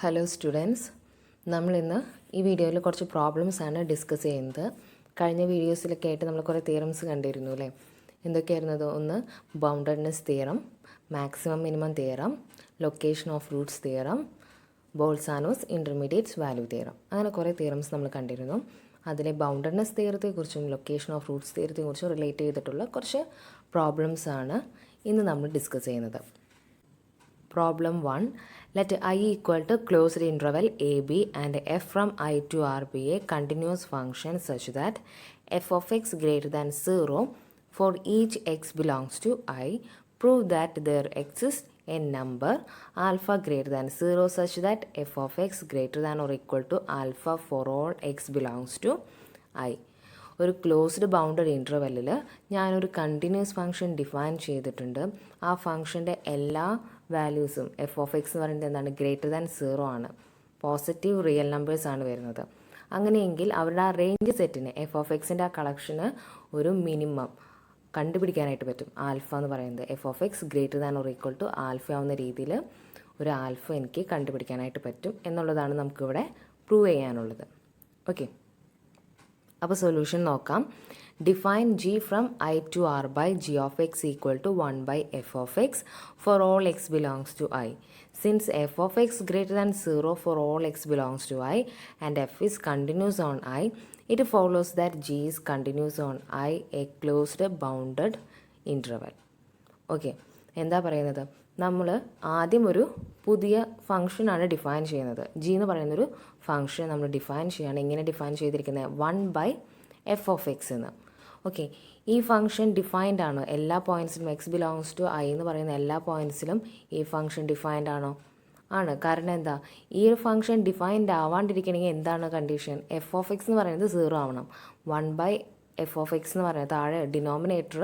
Hello students, നമ്മളിന്ന് ഈ വീഡിയോയിൽ കുറച്ച് പ്രോബ്ലംസാണ് ഡിസ്കസ് ചെയ്യുന്നത്. കഴിഞ്ഞ വീഡിയോസിലൊക്കെ ആയിട്ട് നമ്മൾ കുറേ തിയറംസ് കണ്ടിരുന്നു അല്ലേ? എന്തൊക്കെയായിരുന്നത്? ഒന്ന് boundedness theorem, maximum minimum theorem, location of roots theorem, Bolzano's intermediates value theorem. അങ്ങനെ കുറേ തിയറംസ് നമ്മൾ കണ്ടിരുന്നു. അതിലെ ബൗണ്ടഡ്നെസ് തിയറത്തെക്കുറിച്ചും ലൊക്കേഷൻ ഓഫ് റൂട്ട്സ് തിയറത്തെക്കുറിച്ചും റിലേറ്റ് ചെയ്തിട്ടുള്ള കുറച്ച് പ്രോബ്ലംസാണ് ഇന്ന് നമ്മൾ ഡിസ്കസ് ചെയ്യുന്നത്. Problem 1. Let I equal to closed interval AB and f from I to R be a continuous function such that f of x greater than 0 for each x belongs to I. Prove that there exists a number alpha greater than 0 such that f of x greater than or equal to alpha for all x belongs to I. ഒരു closed bounded ഇൻ്റർവെല്ലിൽ ഞാനൊരു continuous function define ചെയ്തിട്ടുണ്ട്. ആ ഫംഗ്ഷൻ്റെ എല്ലാ വാല്യൂസും F of x എന്ന് പറയുന്നത് എന്താണ്? Greater than 0 ആണ്. Positive real നമ്പേഴ്സാണ് വരുന്നത്. അങ്ങനെയെങ്കിൽ അവരുടെ ആ റേഞ്ച് സെറ്റിന് എഫ് ഓഫ് എക്സിൻ്റെ ആ കളക്ഷന് ഒരു മിനിമം കണ്ടുപിടിക്കാനായിട്ട് പറ്റും. ആൽഫ എന്ന് പറയുന്നത് f of x greater than or equal to alpha ആവുന്ന രീതിയിൽ ഒരു ആൽഫ എനിക്ക് കണ്ടുപിടിക്കാനായിട്ട് പറ്റും എന്നുള്ളതാണ് നമുക്കിവിടെ പ്രൂവ് ചെയ്യാനുള്ളത്. ഓക്കെ, അപ്പോൾ സൊല്യൂഷൻ നോക്കാം. Define g from I to R by g of x equal to 1 by f of x for all x belongs to I. Since f of x greater than 0 for all x belongs to I and f is continuous on I, it follows that g is continuous on I, a closed bounded interval. Okay, എന്താ പറയുന്നത്? നമ്മൾ ആദ്യം ഒരു പുതിയ ഫംഗ്ഷനാണ് define ചെയ്യുന്നത്. G എന്ന് പറയുന്നൊരു ഫംഗ്ഷൻ നമ്മൾ ഡിഫൈൻ ചെയ്യുകയാണ്. എങ്ങനെ ഡിഫൈൻ ചെയ്തിരിക്കുന്നത്? 1 ബൈ എഫ് ഓഫ് എക്സ് എന്ന്. ഓക്കെ, ഈ ഫംഗ്ഷൻ ഡിഫൈൻഡ് ആണോ? എല്ലാ പോയിൻറ്റ്സിലും എക്സ് ബിലോങ്സ് ടു ഐ എന്ന് പറയുന്ന എല്ലാ പോയിൻറ്റ്സിലും ഈ ഫംഗ്ഷൻ ഡിഫൈൻഡ് ആണോ? ആണ്. കാരണം എന്താ? ഈ ഒരു ഫംഗ്ഷൻ ഡിഫൈൻഡ് ആവാണ്ടിരിക്കണമെങ്കിൽ എന്താണ് കണ്ടീഷൻ? എഫ് ഓഫ് എക്സ് എന്ന് പറയുന്നത് 0 ആവണം. 1 ബൈ എഫ് ഓഫ് എക്സ് എന്ന് പറയുന്നത് താഴെ ഡിനോമിനേറ്റർ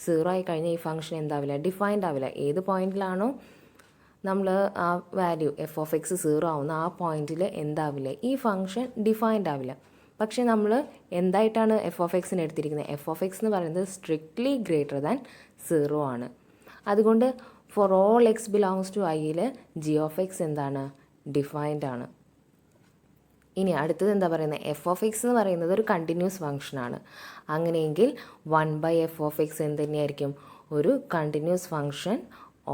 0 ആയി കഴിഞ്ഞാൽ ഈ ഫംഗ്ഷൻ എന്താവില്ല? ഡിഫൈൻഡ് ആവില്ല. ഏത് പോയിന്റിലാണോ നമ്മൾ ആ വാല്യൂ എഫ് ഓഫ് എക്സ് 0 ആവുന്ന ആ പോയിന്റിൽ എന്താവില്ല? ഈ ഫംഗ്ഷൻ ഡിഫൈൻഡ് ആവില്ല. പക്ഷേ നമ്മൾ എന്തായിട്ടാണ് എഫ് ഓഫ് എക്സിന് എടുത്തിരിക്കുന്നത്? എഫ് ഓഫ് എക്സ് എന്ന് പറയുന്നത് സ്ട്രിക്ട്ലി ഗ്രേറ്റർ ദാൻ 0 ആണ്. അതുകൊണ്ട് for all x belongs to ഐയിൽ ജി ഓഫ് എക്സ് എന്താണ്? ഡിഫൈൻഡ് ആണ്. ഇനി അടുത്തത് എന്താ പറയുന്നത്? എഫ് ഓഫ് എക്സ് എന്ന് പറയുന്നത് ഒരു കണ്ടിന്യൂസ് ഫംഗ്ഷനാണ്. അങ്ങനെയെങ്കിൽ 1 ബൈ എഫ് ഓഫ് എക്സ് എന്ത് തന്നെയായിരിക്കും? ഒരു കണ്ടിന്യൂസ് ഫംഗ്ഷൻ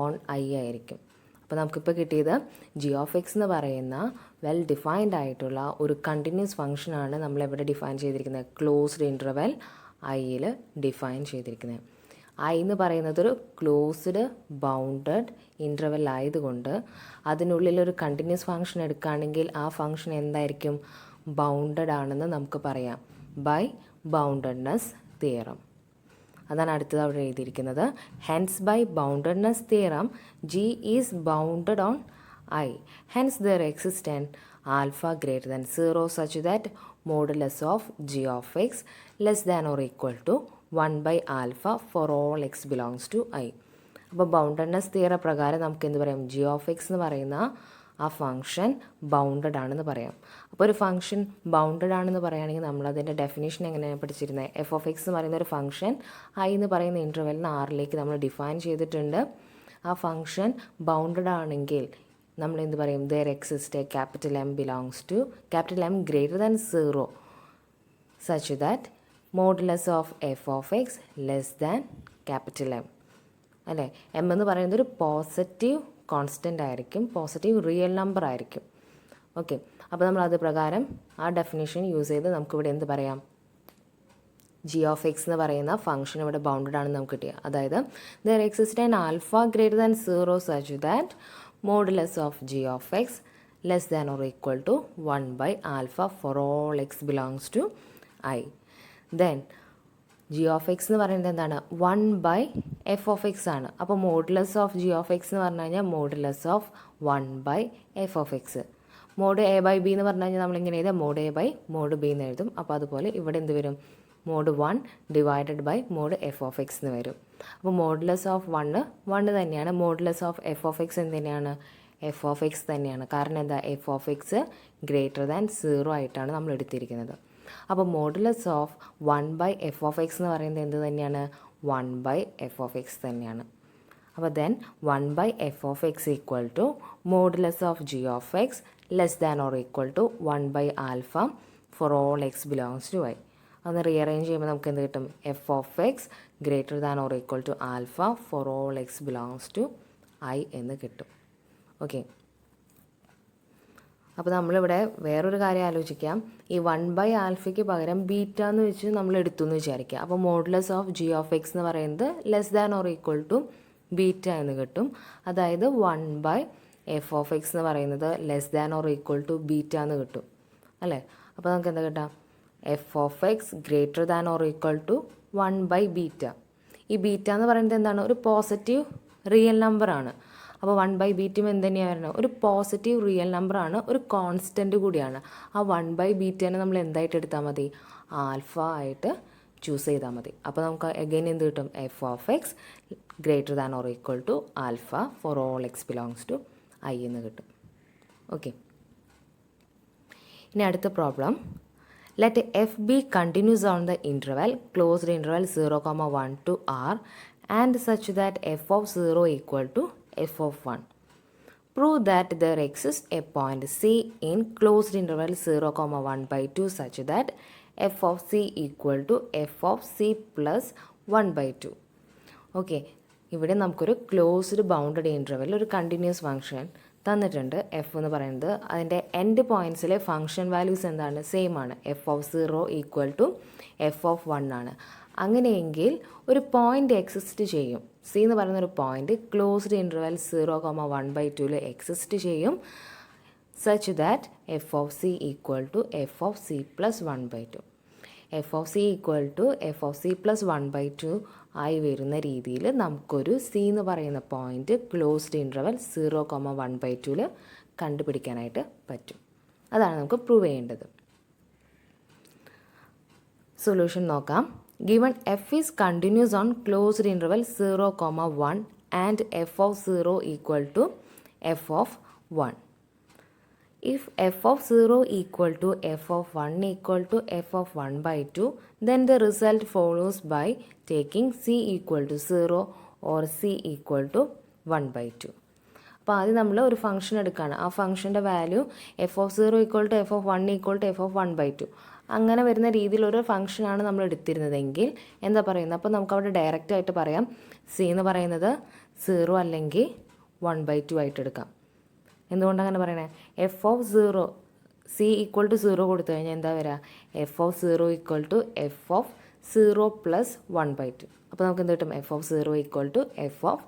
ഓൺ ഐ ആയിരിക്കും. അപ്പോൾ നമുക്കിപ്പോൾ കിട്ടിയത് ജി ഓഫ് എക്സ് എന്ന് പറയുന്ന വെൽ ഡിഫൈൻഡ് ആയിട്ടുള്ള ഒരു കണ്ടിന്യൂസ് ഫംഗ്ഷനാണ് നമ്മളെവിടെ ഡിഫൈൻ ചെയ്തിരിക്കുന്നത്? ക്ലോസ്ഡ് ഇൻ്റർവെൽ ഐയിൽ ഡിഫൈൻ ചെയ്തിരിക്കുന്നത്. ഐ എന്ന് പറയുന്നത് ഒരു ക്ലോസ്ഡ് ബൗണ്ടഡ് ഇൻ്റർവെൽ ആയതുകൊണ്ട് അതിനുള്ളിൽ ഒരു കണ്ടിന്യൂസ് ഫംഗ്ഷൻ എടുക്കുകയാണെങ്കിൽ ആ ഫംഗ്ഷൻ എന്തായിരിക്കും? ബൗണ്ടഡ് ആണെന്ന് നമുക്ക് പറയാം ബൈ ബൗണ്ടഡ്നെസ് തിയറം. അതാണ് അടുത്തത് അവിടെ എഴുതിയിരിക്കുന്നത്. Hence by boundedness theorem g is bounded on I. Hence there exist an alpha greater than 0 such that modulus of g of x less than or equal to 1 by alpha for all x belongs to I. അപ്പോൾ boundedness തിയറ പ്രകാരം നമുക്ക് എന്ത് പറയാം? G of x എന്ന് പറയുന്ന ആ function bounded ആണെന്ന് പറയാം. അപ്പോൾ ഒരു ഫംഗ്ഷൻ ബൗണ്ടഡ് ആണെന്ന് പറയുകയാണെങ്കിൽ നമ്മളതിൻ്റെ ഡെഫിനേഷൻ എങ്ങനെയാണ് പഠിച്ചിരുന്നത്? എഫ് ഓഫ് എക്സ് എന്ന് പറയുന്ന ഒരു ഫംഗ്ഷൻ ഐ എന്ന് പറയുന്ന ഇൻ്റർവെല്ലിന് ആറിലേക്ക് നമ്മൾ ഡിഫൈൻ ചെയ്തിട്ടുണ്ട്. ആ ഫംഗ്ഷൻ ബൗണ്ടഡ് ആണെങ്കിൽ നമ്മൾ എന്ത് പറയും? There exist a capital M belongs to capital M greater than 0 such that modulus of f of x less than capital M. അല്ലേ? എം എന്ന് പറയുന്നത് ഒരു പോസിറ്റീവ് കോൺസ്റ്റൻ്റ് ആയിരിക്കും, പോസിറ്റീവ് റിയൽ നമ്പർ ആയിരിക്കും. ഓക്കെ, അപ്പോൾ നമ്മൾ അത് പ്രകാരം ആ ഡെഫിനേഷൻ യൂസ് ചെയ്ത് നമുക്കിവിടെ എന്ത് പറയാം? ജി ഓഫ് എക്സ് എന്ന് പറയുന്ന ഫംഗ്ഷൻ ഇവിടെ ബൗണ്ടഡ് ആണെന്ന് നമുക്ക് കിട്ടിയ. അതായത് there exist an alpha greater than 0 such that modulus of g of x less than or equal to 1 by alpha for all x belongs to I. Then g of x എന്ന് പറയുന്നത് എന്താണ്? 1 by f of x ആണ്. അപ്പോൾ modulus of g of x എന്ന് പറഞ്ഞു കഴിഞ്ഞാൽ modulus of 1 by f of x. Mod a by b എന്ന് പറഞ്ഞു കഴിഞ്ഞാൽ നമ്മളിങ്ങനെ എഴുതാം mod a by mod b എന്ന് എഴുതും. അപ്പോൾ അതുപോലെ ഇവിടെ എന്ത് വരും? Mod 1 divided by mod f of x എന്ന് വരും. അപ്പോൾ മോഡുലസ് ഓഫ് 1 തന്നെയാണ്. Modulus of f of x എന്ത് തന്നെയാണ്? എഫ് ഓഫ് എക്സ് തന്നെയാണ്. കാരണം എന്താ? F of x greater than 0 ആയിട്ടാണ് നമ്മൾ എടുത്തിരിക്കുന്നത്. അപ്പോൾ modulus of 1 by f of x എന്ന് പറയുന്നത് എന്ത് തന്നെയാണ്? 1 ബൈ എഫ് ഓഫ് എക്സ് തന്നെയാണ്. അപ്പോൾ then 1/f(x) equal to modulus of g(x) less than or equal to 1/α for all x belongs to y. അതൊന്ന് റീഅറേഞ്ച് ചെയ്യുമ്പോൾ നമുക്ക് എന്ത് കിട്ടും? f(x) greater than or equal to alpha for all x belongs to i എന്ന് കിട്ടും. Okay, അപ്പോൾ നമ്മളിവിടെ വേറൊരു കാര്യം ആലോചിക്കാം. ഈ 1/α പകരം ബീറ്റ എന്ന് വെച്ച് നമ്മൾ എടുത്തു എന്ന് വിചാരിക്കുക. അപ്പോൾ മോഡുലസ് ഓഫ് g(x) എന്ന് പറയുന്നത് less than or equal to beta എന്ന് കിട്ടും. അതായത് 1/f(x) എന്ന് പറയുന്നത് less than or equal to beta എന്ന് കിട്ടും അല്ലേ? അപ്പോൾ നമുക്ക് എന്താ കിട്ടാം? f(x) greater than or equal to 1/β. ഈ ബീറ്റ എന്ന് പറയുന്നത് എന്താണ്? ഒരു പോസിറ്റീവ് റിയൽ നമ്പറാണ്. അപ്പോൾ 1/β എന്ത് തന്നെയാണ് വരുന്നത്? ഒരു പോസിറ്റീവ് റിയൽ നമ്പറാണ്, ഒരു കോൺസ്റ്റൻറ്റ് കൂടിയാണ്. ആ 1/βനെ നമ്മൾ എന്തായിട്ട് എടുത്താൽ മതി? ആൽഫ ആയിട്ട് ചൂസ് ചെയ്താൽ മതി. അപ്പോൾ നമുക്ക് അഗൈൻ എന്ത് കിട്ടും? f(x) greater than or equal to alpha for all x belongs to i എന്ന് കിട്ടും. ഓക്കെ, ഇനി അടുത്ത problem. Let f be continuous on the interval closed interval 0,1 to r and such that f of 0 equal to f of 1. Prove that there exists a point C in closed interval 0,1/2 such that f of C equal to f of C plus 1/2. Okay, ഇവിടെ നമുക്കൊരു closed bounded interval ഒരു continuous function തന്നിട്ടുണ്ട്. F എന്ന് പറയുന്നത് അതിൻ്റെ end പോയിൻറ്റ്സിലെ function values എന്താണ്? Same ആണ്. F of 0 equal to f of 1 ആണ്. അങ്ങനെയെങ്കിൽ ഒരു പോയിൻ്റ് എക്സിസ്റ്റ് ചെയ്യും. സി എന്ന് പറയുന്ന ഒരു പോയിൻ്റ് ക്ലോസ്ഡ് ഇൻ്റർവെൽ 0,1/2 എക്സിസ്റ്റ് ചെയ്യും. Such that f of c equal to f of c plus 1/2. F of c equal to f of c plus 1/2 ആയി വരുന്ന രീതിയിൽ നമുക്കൊരു സി എന്ന് പറയുന്ന പോയിൻ്റ് ക്ലോസ്ഡ് ഇൻ്റർവെൽ 0,1/2 കണ്ടുപിടിക്കാനായിട്ട് പറ്റും. അതാണ് നമുക്ക് പ്രൂവ് ചെയ്യേണ്ടത്. സൊല്യൂഷൻ നോക്കാം. Given f is continuous on closed interval 0,1 and f of 0 equal to f of 1. If f of 0 equal to f of 1 equal to f of 1/2, then the result follows by taking c equal to 0 or c equal to 1/2. അപ്പോൾ ആദ്യം നമ്മൾ ഒരു function എടുക്കുകയാണ്. ആ ഫംഗ്ഷൻ്റെ value f of 0 equal to f of 1 equal to f of 1/2 അങ്ങനെ വരുന്ന രീതിയിലൊരു ഫംഗ്ഷനാണ് നമ്മൾ എടുത്തിരുന്നതെങ്കിൽ എന്താ പറയുന്നത്? അപ്പോൾ നമുക്കവിടെ ഡയറക്റ്റായിട്ട് പറയാം സി എന്ന് പറയുന്നത് 0 അല്ലെങ്കിൽ 1/2 ആയിട്ട് എടുക്കാം. എന്തുകൊണ്ടങ്ങനെ പറയണേ? F of 0 c equal to 0 കൊടുത്തു കഴിഞ്ഞാൽ എന്താ വരിക? F of 0 equal to f of 0 plus 1/2. അപ്പോൾ നമുക്ക് എന്ത് കിട്ടും? F of 0 equal to f of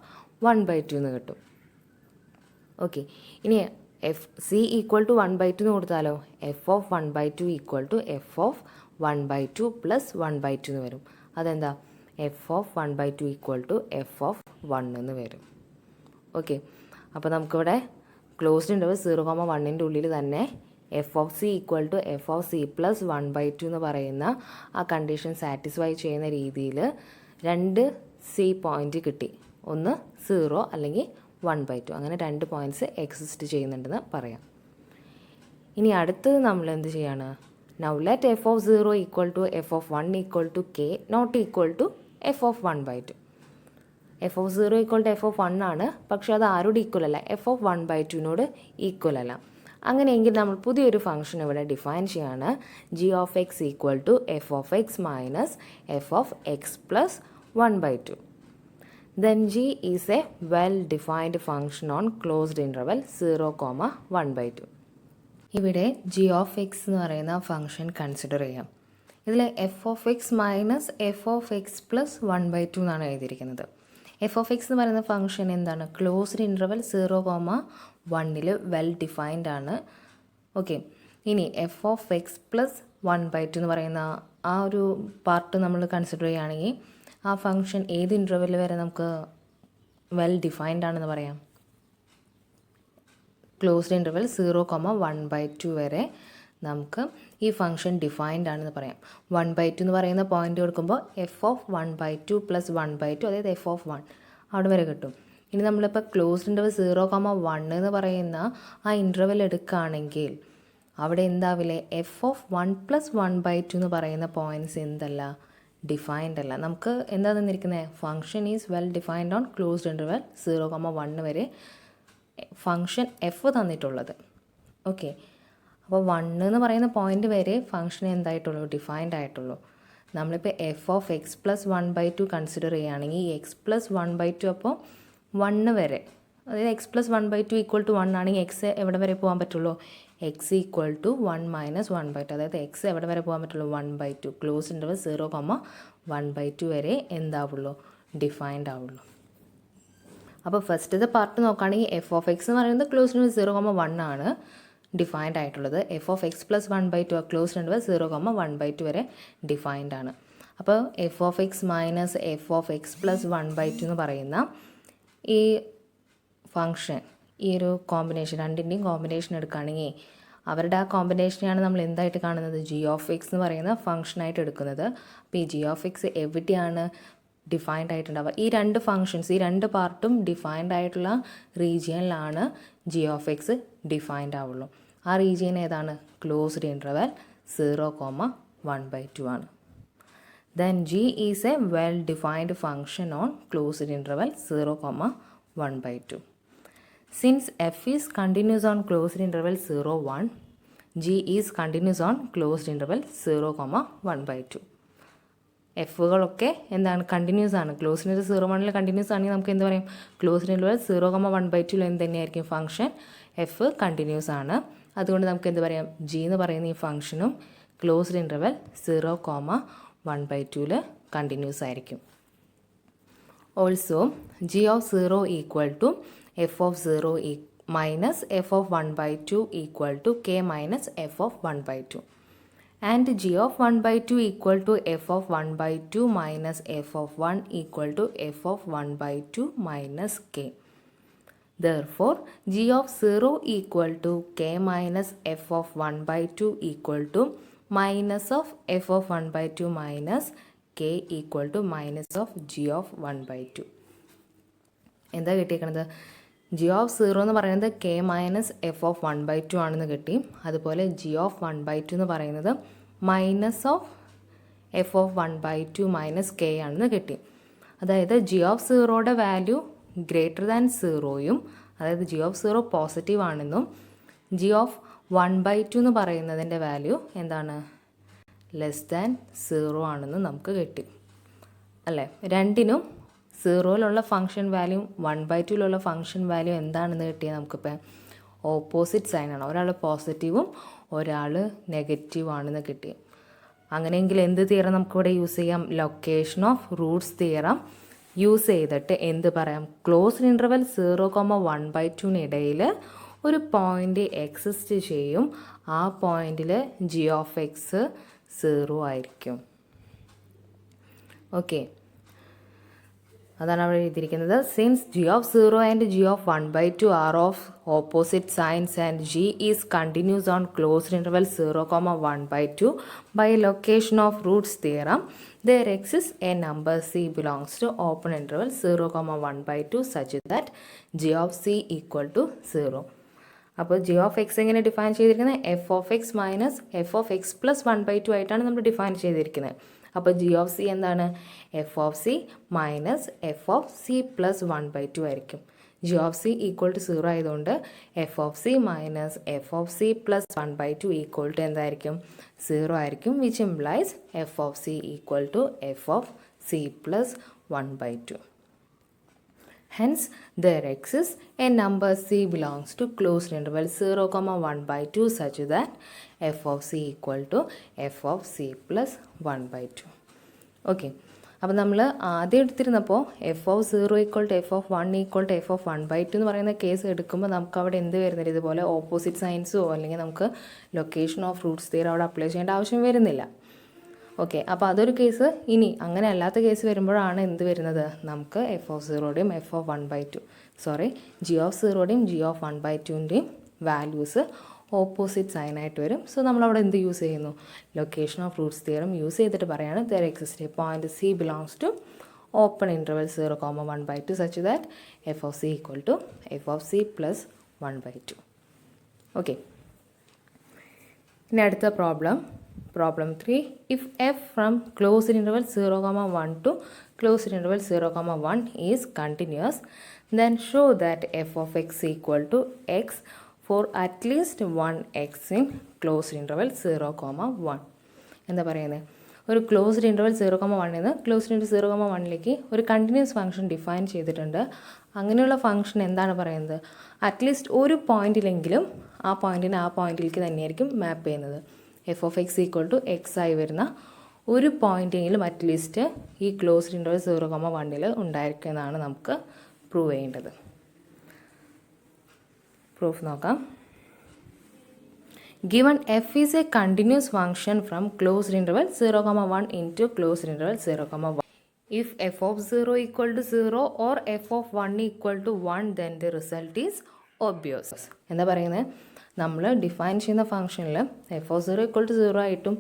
1/2 എന്ന് കിട്ടും. ഓക്കെ, ഇനി എഫ് സി ഈക്വൽ ടു 1/2 എന്ന് കൊടുത്താലോ f of 1/2 equal to f of 1/2 plus 1/2 എന്ന് വരും. അതെന്താ? F of 1/2 equal to f of 1 എന്ന് വരും. ഓക്കെ, അപ്പോൾ നമുക്കിവിടെ ക്ലോസ്ഡ് ഇൻ്റർവെൽ 0,1ൻ്റെ ഉള്ളിൽ തന്നെ f of c equal to f of c plus 1/2 എന്ന് പറയുന്ന ആ കണ്ടീഷൻ സാറ്റിസ്ഫൈ ചെയ്യുന്ന രീതിയിൽ രണ്ട് സി പോയിൻ്റ് കിട്ടി. ഒന്ന് 0 അല്ലെങ്കിൽ 1/2, അങ്ങനെ രണ്ട് പോയിൻറ്റ്സ് എക്സിസ്റ്റ് ചെയ്യുന്നുണ്ടെന്ന് പറയാം. ഇനി അടുത്തത് നമ്മൾ എന്ത് ചെയ്യാണ്? Now let f of 0 equal to f of 1 equal to k not equal to f of 1/2. F of 0 equal to f of 1 ആണ്, പക്ഷേ അത് ആരോട് ഈക്വൽ അല്ല? എഫ് ഓഫ് 1/2നോട് ഈക്വൽ അല്ല. അങ്ങനെയെങ്കിൽ നമ്മൾ പുതിയൊരു ഫംഗ്ഷൻ ഇവിടെ ഡിഫൈൻ ചെയ്യാണ്. G of x equal to f of x minus f of x plus 1/2. Then g is a well-defined function on closed interval 0,1/2. ഇവിടെ ജി ഓഫ് എക്സ് എന്ന് പറയുന്ന ഫംഗ്ഷൻ കൺസിഡർ ചെയ്യാം. ഇതിൽ F of x minus f of x plus 1/2 എന്നാണ് എഴുതിയിരിക്കുന്നത്. F of x എന്ന് പറയുന്ന function എന്താണ്? ക്ലോസ്ഡ് ഇൻ്റർവെൽ 0,1 വെൽ ഡിഫൈൻഡ് ആണ്. ഓക്കെ, ഇനി എഫ് ഓഫ് എക്സ് പ്ലസ് 1/2 എന്ന് പറയുന്ന ആ ഒരു പാർട്ട് നമ്മൾ കൺസിഡർ ചെയ്യുകയാണെങ്കിൽ ആ ഫംഗ്ഷൻ ഏത് ഇൻ്റർവെൽ വരെ നമുക്ക് വെൽ ഡിഫൈൻഡ് ആണെന്ന് പറയാം? ക്ലോസ്ഡ് ഇൻ്റർവെൽ 0,1/2 വരെ നമുക്ക് ഈ ഫംഗ്ഷൻ ഡിഫൈൻഡ് ആണെന്ന് പറയാം. 1/2 എന്ന് പറയുന്ന പോയിൻ്റ് കൊടുക്കുമ്പോൾ എഫ് ഓഫ് 1/2 പ്ലസ് 1/2 അതായത് എഫ് ഓഫ് 1 അവിടെ വരെ കിട്ടും. ഇനി നമ്മളിപ്പോൾ ക്ലോസ്ഡ് ഇൻ്റർവെൽ 0,1 എന്ന് പറയുന്ന ആ ഇൻ്റർവെൽ എടുക്കുകയാണെങ്കിൽ അവിടെ എന്താവില്ലേ? എഫ് ഓഫ് 1 പ്ലസ് 1/2 എന്ന് പറയുന്ന പോയിൻറ്റ്സ് എന്തല്ല? ഡിഫൈൻഡ് അല്ല. നമുക്ക് എന്താ തന്നിരിക്കുന്നത്? Function is well defined on closed interval 0,1 വരെ ഫംഗ്ഷൻ എഫ് തന്നിട്ടുള്ളത്. ഓക്കെ, അപ്പോൾ 1 എന്ന് പറയുന്ന പോയിൻ്റ് വരെ ഫംഗ്ഷൻ എന്തായിട്ടുള്ളൂ? ഡിഫൈൻഡ് ആയിട്ടുള്ളൂ. നമ്മളിപ്പോൾ F of x plus 1/2 consider ചെയ്യുകയാണെങ്കിൽ ഈ എക്സ് പ്ലസ് 1/2 അപ്പോൾ 1 വരെ, അതായത് എക്സ് പ്ലസ് 1/2 ഈക്വൽ ടു 1 ആണെങ്കിൽ എക്സ് എവിടെ വരെ പോകാൻ പറ്റുള്ളൂ? എക്സ് ഈക്വൽ ടു 1 മൈനസ് 1/2, അതായത് എക്സ് എവിടെ വരെ പോകാൻ പറ്റുള്ളൂ? 1/2. ക്ലോസ് ഇൻ്റർവൽ 0,1/2 വരെ എന്താവുള്ളൂ? ഡിഫൈൻഡ് ആവുള്ളൂ. അപ്പോൾ ഫസ്റ്റത്തെ പാർട്ട് നോക്കുകയാണെങ്കിൽ എഫ് ഓഫ് എക്സ് എന്ന് പറയുന്നത് ക്ലോസ് ഇൻ്റർവൽ 0,1 ആണ് ഡിഫൈൻഡ് ആയിട്ടുള്ളത്. F of x plus 1/2 close interval 0,1/2 വരെ ഡിഫൈൻഡ് ആണ്. അപ്പോൾ F of x minus f of x plus 1/2 എന്ന് പറയുന്ന ഈ ഫംഗ്ഷൻ, ഈ ഒരു കോമ്പിനേഷൻ, രണ്ടിൻ്റെയും കോമ്പിനേഷൻ എടുക്കുകയാണെങ്കിൽ അവരുടെ ആ കോമ്പിനേഷനെയാണ് നമ്മൾ എന്തായിട്ട് കാണുന്നത്? ജി ഓഫ് എക്സ് എന്ന് പറയുന്ന ഫംഗ്ഷനായിട്ട് എടുക്കുന്നത്. അപ്പോൾ ഈ ജി ഓഫ് എക്സ് എവിടെയാണ് ഡിഫൈൻഡ് ആയിട്ടുണ്ടാവുക? ഈ രണ്ട് ഫംഗ്ഷൻസ്, ഈ രണ്ട് പാർട്ടും ഡിഫൈൻഡ് ആയിട്ടുള്ള റീജിയനിലാണ് ജി ഓഫ് എക്സ് ഡിഫൈൻഡ് ആവുള്ളൂ. ആ റീജിയൻ ഏതാണ്? ക്ലോസ്ഡ് ഇൻ്റർവെൽ 0,1/2 ആണ്. Then G is A well defined function on closed interval 0,1/2. Since f is continuous on closed interval 0,1, g is continuous on closed interval 0,1/2. എഫുകളൊക്കെ എന്താണ്? Continuous ആണ്. Closed interval 0,1 continuous ആണെങ്കിൽ നമുക്ക് എന്ത് പറയും? ക്ലോസ്ഡ് ഇൻ്റർവൽ 0,1/2 എന്ത് തന്നെയായിരിക്കും? Function F continuous ആണ്. അതുകൊണ്ട് നമുക്ക് എന്ത് പറയാം? ജി എന്ന് പറയുന്ന ഈ ഫംഗ്ഷനും ക്ലോസ്ഡ് ഇൻ്റർവൽ 0,1/2 കണ്ടിന്യൂസ് ആയിരിക്കും. Also g of 0 equal to f of 0 minus f of 1/2 equal to k minus f of 1/2, and g of 1/2 equal to f of 1/2 minus f of 1 equal to f of 1/2 minus k. Therefore, g of 0 equal to k minus f of 1/2 equal to minus of f of 1/2 minus k equal to minus of g of 1/2. എന്താ കിട്ടിയിരിക്കുന്നത്? G of 0 എന്ന് പറയുന്നത് K minus f of 1/2 ആണെന്ന് കിട്ടി. അതുപോലെ G of 1/2 എന്ന് പറയുന്നത് minus of f of 1/2 minus k ആണെന്ന് കിട്ടി. അതായത് ജി ഓഫ് 0യുടെ വാല്യൂ ഗ്രേറ്റർ ദാൻ 0യും, അതായത് ജി ഓഫ് 0 പോസിറ്റീവ് ആണെന്നും ജി ഓഫ് 1/2 എന്ന് പറയുന്നതിൻ്റെ വാല്യൂ എന്താണ്? ലെസ് ദാൻ 0 ആണെന്നും നമുക്ക് കിട്ടി അല്ലേ? രണ്ടിനും 0യിലുള്ള ഫംഗ്ഷൻ വാല്യൂ 1/2യിലുള്ള ഫംഗ്ഷൻ വാല്യൂ എന്താണെന്ന് കിട്ടിയാൽ നമുക്കിപ്പോൾ ഓപ്പോസിറ്റ് സൈനാണ്. ഒരാൾ പോസിറ്റീവും ഒരാൾ നെഗറ്റീവ് ആണെന്ന് കിട്ടി. അങ്ങനെയെങ്കിൽ എന്ത് തിയറം നമുക്കിവിടെ യൂസ് ചെയ്യാം? Location of roots theorem use ചെയ്തിട്ട് എന്ത് പറയാം? ക്ലോസ്ഡ് ഇൻ്റർവെൽ 0,1/2 ഒരു പോയിൻ്റ് എക്സിസ്റ്റ് ചെയ്യും. ആ പോയിന്റിൽ ജി ഓഫ് എക്സ് 0 ആയിരിക്കും. ഓക്കെ, അതാണ് അവിടെ എഴുതിയിരിക്കുന്നത്. Since g of 0 and g of 1/2 are of opposite signs and g is continuous on closed interval 0,1/2 by location of roots theorem there exists a number c belongs to open interval 0,1/2 such that g of c equal to 0. അപ്പോൾ g of x എങ്ങനെ define ചെയ്തിരിക്കുന്നത്? F of x minus f of x plus 1/2 ആയിട്ടാണ് നമ്മൾ define ചെയ്തിരിക്കുന്നത്. അപ്പോൾ g of c എന്താണ്? F of c minus f of c plus 1/2 ആയിരിക്കും. G of c equal to 0 ആയതുകൊണ്ട് f of c minus f of c plus 1/2 equal to എന്തായിരിക്കും? 0 ആയിരിക്കും. Which implies f of c equal to f of c plus 1/2. Hence, there exists a number c belongs to closed interval 0,1/2 such that f of c equal to f of c plus 1/2. Okay, അപ്പോൾ നമ്മൾ ആദ്യം എടുത്തിരുന്നപ്പോൾ f of 0 equal to f of 1 equal to f of 1/2 എന്ന് പറയുന്ന case എടുക്കുമ്പോൾ നമുക്ക് അവിടെ എന്ത് വരുന്നില്ല? ഇതുപോലെ ഓപ്പോസിറ്റ് സൈൻസോ അല്ലെങ്കിൽ നമുക്ക് ലൊക്കേഷൻ ഓഫ് റൂട്ട്സ് തിയറം അവിടെ അപ്ലൈ ചെയ്യേണ്ട ആവശ്യം വരുന്നില്ല. ഓക്കെ, അപ്പോൾ അതൊരു കേസ്. ഇനി അങ്ങനെ അല്ലാത്ത കേസ് വരുമ്പോഴാണ് എന്ത് വരുന്നത്? നമുക്ക് എഫ് ഓഫ് 0യുടെയും എഫ് ഓഫ് 1/2 ജി ഓഫ് 0യുടെയും ജി ഓഫ് 1/2ൻ്റെയും വാല്യൂസ് ഓപ്പോസിറ്റ് സൈനായിട്ട് വരും. സോ നമ്മളവിടെ എന്ത് യൂസ് ചെയ്യുന്നു? Location of roots theorem use ചെയ്തിട്ട് പറയാണ് there exists a point c belongs to open interval 0,1/2 such that f of c equal to f of c plus 1/2. Okay, ഇനി അടുത്ത Problem 3. If f from closed interval 0, 1 to closed interval 0, 1 is continuous, then show that f of x equal to x for at least 1x in closed interval 0, 1. എന്താ പറയുന്നത്? ഒരു closed interval 0,1 നിന്ന് closed interval 0,1ലേക്ക് ഒരു continuous function define ചെയ്തിട്ടുണ്ട്. അങ്ങനെയുള്ള function എന്താണ് പറയുന്നത്? At least ഒരു പോയിന്റിലെങ്കിലും ആ പോയിന്റിലേക്ക് തന്നെയായിരിക്കും മാപ്പ് ചെയ്യുന്നത്. F of x equal to x ആയി വരുന്ന ഒരു പോയിന്റെങ്കിലും അറ്റ്ലീസ്റ്റ് ഈ ക്ലോസ്ഡ് ഇൻ്റർവൽ 0,1 ഉണ്ടായിരിക്കും എന്നാണ് നമുക്ക് പ്രൂവ് ചെയ്യേണ്ടത്. പ്രൂഫ് നോക്കാം. Given f is a continuous function from closed interval 0,1 into closed interval 0,1. If f of 0 equal to 0 or f of 1 equal to 1, then the result is obvious. എന്താ പറയുന്നത്? നമ്മൾ define ചെയ്യുന്ന ഫംഗ്ഷനിൽ എഫ് ഓഫ് 0 ഈക്വൽ ടു 0 ആയിട്ടും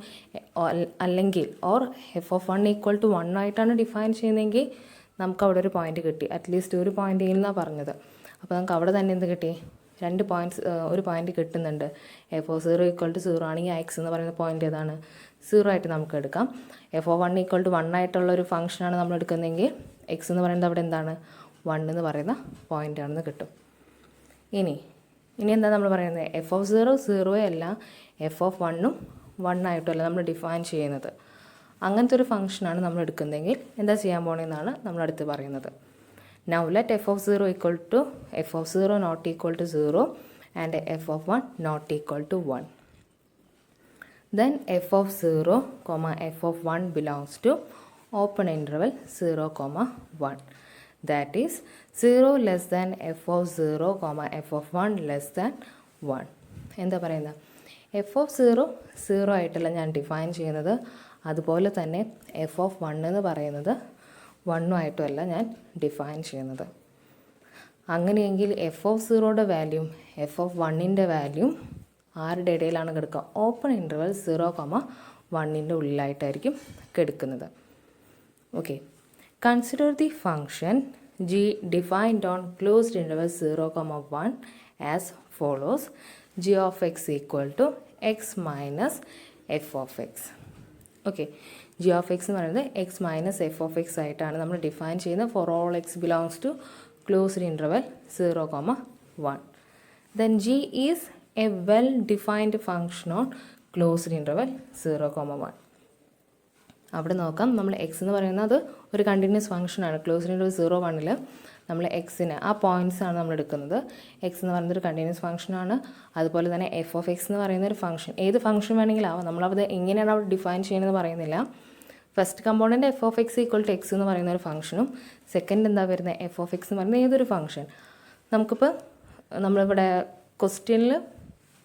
അല്ലെങ്കിൽ or f of 1 equal to 1 ആയിട്ടാണ് define ചെയ്യുന്നതെങ്കിൽ നമുക്ക് അവിടെ ഒരു പോയിന്റ് കിട്ടി. അറ്റ്ലീസ്റ്റ് ഒരു പോയിന്റ് എന്നാണ് പറഞ്ഞത്. അപ്പോൾ നമുക്ക് അവിടെ തന്നെ എന്ത് കിട്ടി? ഒരു പോയിന്റ് കിട്ടുന്നുണ്ട്. എഫ് ഓഫ് 0 ഈക്വൽ ടു 0 ആണെങ്കിൽ എക്സ് എന്ന് പറയുന്ന പോയിന്റ് ഏതാണ്? 0 ആയിട്ട് നമുക്ക് എടുക്കാം. എഫ് ഓഫ് 1 ഈക്വൽ ടു 1 ആയിട്ടുള്ള ഒരു ഫംഗ്ഷനാണ് നമ്മൾ എടുക്കുന്നതെങ്കിൽ എക്സ് എന്ന് പറയുന്നത് അവിടെ എന്താണ്? 1 എന്ന് പറയുന്ന പോയിന്റ് ആണെന്ന് കിട്ടും. ഇനി എന്താ നമ്മൾ പറയുന്നത്? എഫ് ഓഫ് 0 അല്ല, എഫ് ഓഫ് 1 1 ആയിട്ടുമല്ല നമ്മൾ ഡിഫൈൻ ചെയ്യുന്നത്. അങ്ങനത്തെ ഒരു ഫംഗ്ഷനാണ് നമ്മൾ എടുക്കുന്നതെങ്കിൽ എന്താ ചെയ്യാൻ പോകണമെന്നാണ് നമ്മളടുത്ത് പറയുന്നത്. Now let f of 0 equal to f of 0 not equal to 0 and f of 1 not equal to 1. Then f of 0, f of 1 belongs to open interval 0, 1. That is 0 less than f of 0, f of 1 less than 1. എന്താ പറയുന്നത്? F of 0 ആയിട്ടല്ല ഞാൻ define ചെയ്യുന്നത്. അതുപോലെ തന്നെ f of 1 എന്ന് പറയുന്നത് 1 ആയിട്ടുമല്ല ഞാൻ ഡിഫൈൻ ചെയ്യുന്നത്. അങ്ങനെയെങ്കിൽ എഫ് ഓഫ് 0യുടെ വാല്യൂം എഫ് ഓഫ് 1ൻ്റെ വാല്യൂം ആരുടെ ഇടയിലാണ് കിടക്കുക? ഓപ്പൺ ഇൻ്റർവൽ 0, 1ൻ്റെ ഉള്ളിലായിട്ടായിരിക്കും കിടക്കുന്നത്. Okay, consider the function g defined on closed interval 0, 1 as follows. g of x equal to x minus f of x. Okay, g of x എന്ന് പറയുന്നത് x minus f of x ആയിട്ടാണ് നമ്മൾ define ചെയ്യുന്നത് for all x belongs to closed interval 0, 1. Then G is A well defined function on closed interval 0, 1. അവിടെ നോക്കാം, നമ്മൾ X എന്ന് പറയുന്നത് ഒരു കണ്ടിന്യൂസ് ഫംഗ്ഷനാണ്. ക്ലോസ്ഡ് ഇൻ്റർവൽ 0, 1ൽ നമ്മൾ എക്സിന് ആ പോയിൻറ്റ്സാണ് നമ്മൾ എടുക്കുന്നത്. എക്സ് എന്ന് പറയുന്നത് ഒരു കണ്ടിന്യൂസ് ഫംഗ്ഷനാണ്. അതുപോലെ തന്നെ എഫ് ഓഫ് എക്സ് എന്ന് പറയുന്ന ഒരു ഫംഗ്ഷൻ, ഏത് ഫംഗ്ഷൻ വേണമെങ്കിലും ആവാം. നമ്മളത് എങ്ങനെയാണ് അവിടെ ഡിഫൈൻ ചെയ്യുന്നത് പറയുന്നില്ല. First component f of x equal to x എന്ന് പറയുന്ന ഒരു ഫംഗ്ഷനും സെക്കൻഡ് എന്താ വരുന്നത്? എഫ് ഓഫ് എക്സ് എന്ന് പറയുന്നത് ഏതൊരു ഫംഗ്ഷൻ. നമുക്കിപ്പോൾ നമ്മളിവിടെ ക്വസ്റ്റ്യനിൽ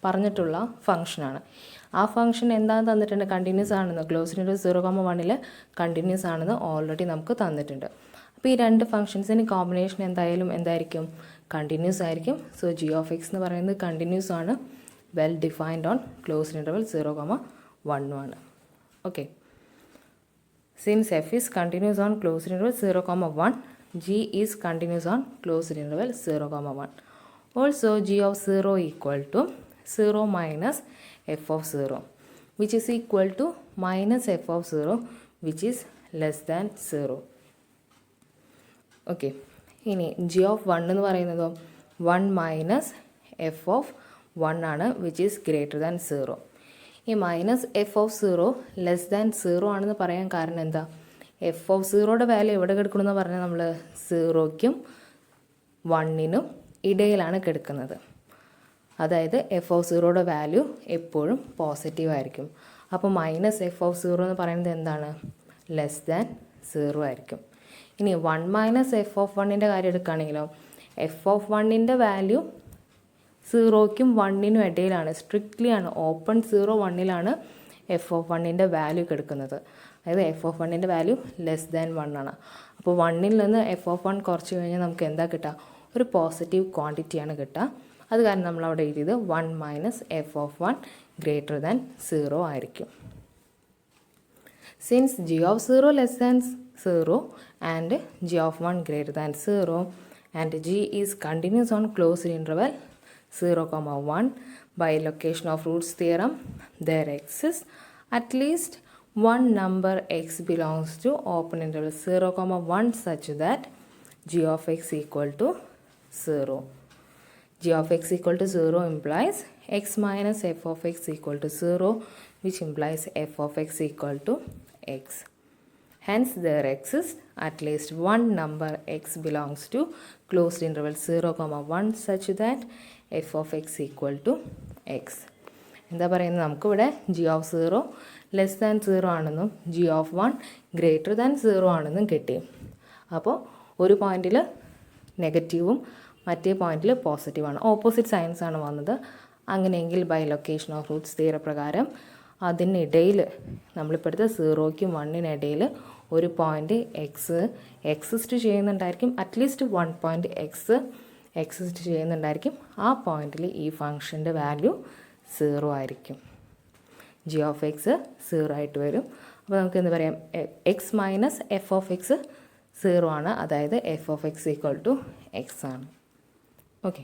പറഞ്ഞിട്ടുള്ള ഫംഗ്ഷനാണ്. ആ ഫംഗ്ഷൻ എന്താണെന്ന് തന്നിട്ടുണ്ട്? കണ്ടിന്യൂസ് ആണെന്ന്. ക്ലോസ്ഡ് ഇൻ്റർവൽ 0, 1ൽ കണ്ടിന്യൂസ് ആണെന്ന് ഓൾറെഡി നമുക്ക് തന്നിട്ടുണ്ട്. അപ്പോൾ ഈ രണ്ട് ഫംഗ്ഷൻസിന് കോമ്പിനേഷൻ എന്തായിരിക്കും? കണ്ടിന്യൂസ് ആയിരിക്കും. സോ ജി ഓഫ് എക്സ് എന്ന് പറയുന്നത് കണ്ടിന്യൂസ് ആണ്, well defined on closed interval 0, 1 ആണ്. Okay, since f is continuous on closed interval 0, 1, g is continuous on closed interval 0, 1. Also g of 0 equal to 0 minus f of 0 which is equal to minus f of 0 which is less than 0. Okay, ഇനി G of 1 എന്ന് പറയുന്നതോ 1 minus f of 1 ആണ്, which is greater than 0. ഈ minus f of 0 less than 0 ആണെന്ന് പറയാൻ കാരണം എന്താ? F of 0യുടെ വാല്യൂ എവിടെ കിടക്കണമെന്ന് പറഞ്ഞാൽ നമ്മൾ 0ക്കും 1നും ഇടയിലാണ് കിടക്കുന്നത്. അതായത് എഫ് ഓഫ് 0യുടെ വാല്യൂ എപ്പോഴും പോസിറ്റീവ് ആയിരിക്കും. അപ്പോൾ മൈനസ് എഫ് ഓഫ് 0 എന്ന് പറയുന്നത് എന്താണ്? ലെസ് ദാൻ 0 ആയിരിക്കും. ഇനി 1 മൈനസ് എഫ് ഓഫ് 1ൻ്റെ കാര്യം എടുക്കുകയാണെങ്കിലോ എഫ് ഓഫ് 1ൻ്റെ വാല്യൂ 0ക്കും 1നും ഇടയിലാണ്, സ്ട്രിക്ട്ലി ആണ്. ഓപ്പൺ 0, 1ലാണ് എഫ് ഓഫ് 1ൻ്റെ വാല്യൂ കിടക്കുന്നത്. അതായത് എഫ് ഓഫ് 1ൻ്റെ വാല്യൂ ലെസ് ദാൻ 1 ആണ്. അപ്പോൾ 1ൽ നിന്ന് എഫ് ഓഫ് 1 കുറച്ച് കഴിഞ്ഞാൽ നമുക്ക് എന്താ കിട്ടുക? ഒരു പോസിറ്റീവ് ക്വാണ്ടിറ്റിയാണ് കിട്ടുക. അത് കാരണം നമ്മൾ അവിടെ എഴുതിയത് 1 minus f of 1 greater than 0 ആയിരിക്കും. Since g of 0 less than 0 and g of 1 greater than 0 and g is continuous on closed interval 0, 1 by location of roots theorem, there exists at least one number x belongs to open interval 0, 1 such that g of x equal to 0. G of x equal to 0 implies x minus f of x equal to 0, which implies f of x equal to x. Hence, there exists at least one number x belongs to closed interval 0, 1 such that f of x equal to x. എന്താ പറയുന്നത്, നമുക്കിവിടെ g of 0 less than 0 ആണെന്നും g of 1 greater than 0 ആണെന്നും കിട്ടി. അപ്പോൾ ഒരു പോയിന്റിൽ നെഗറ്റീവും മറ്റേ പോയിന്റിൽ പോസിറ്റീവാണ്, ഓപ്പോസിറ്റ് സൈൻസ് ആണ് വന്നത്. അങ്ങനെയെങ്കിൽ ബൈ ലൊക്കേഷൻ ഓഫ് റൂട്ട്സ് തിയറപ്രകാരം അതിനിടയിൽ നമ്മളിപ്പോഴത്തെ 0ക്കും 1-നും ഒരു പോയിന്റ് എക്സിസ്റ്റ് ചെയ്യുന്നുണ്ടായിരിക്കും, അറ്റ്ലീസ്റ്റ് 1 പോയിന്റ് എക്സിസ്റ്റ് ചെയ്യുന്നുണ്ടായിരിക്കും. ആ പോയിന്റിൽ ഈ ഫംഗ്ഷൻ്റെ വാല്യൂ 0 ആയിരിക്കും. ജി ഓഫ് എക്സ് 0 ആയിട്ട് വരും. അപ്പോൾ നമുക്ക് എന്താ പറയാം, x minus f of x 0 ആണ്, അതായത് f of x equal to x ആണ്. ഓക്കെ,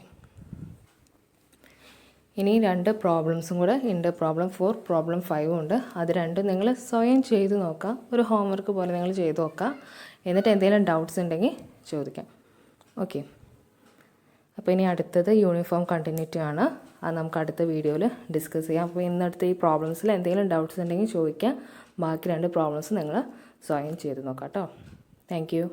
ഇനി 2 പ്രോബ്ലംസും കൂടെ ഉണ്ട്. പ്രോബ്ലം 4, പ്രോബ്ലം 5 ഉണ്ട്. അത് രണ്ടും നിങ്ങൾ സ്വയം ചെയ്ത് നോക്കുക, ഒരു ഹോംവർക്ക് പോലെ നിങ്ങൾ ചെയ്ത് നോക്കുക. എന്നിട്ട് എന്തെങ്കിലും ഡൗട്ട്സ് ഉണ്ടെങ്കിൽ ചോദിക്കാം. ഓക്കെ, അപ്പോൾ ഇനി അടുത്തത് യൂണിഫോം കണ്ടിന്യൂറ്റി ആണ്. അത് നമുക്ക് അടുത്ത വീഡിയോയിൽ ഡിസ്കസ് ചെയ്യാം. അപ്പോൾ ഇന്നടുത്ത ഈ പ്രോബ്ലംസിൽ എന്തെങ്കിലും ഡൗട്ട്സ് ഉണ്ടെങ്കിൽ ചോദിക്കാം. ബാക്കി 2 പ്രോബ്ലംസ് നിങ്ങൾ സ്വയം ചെയ്ത് നോക്കാം കേട്ടോ. Thank you.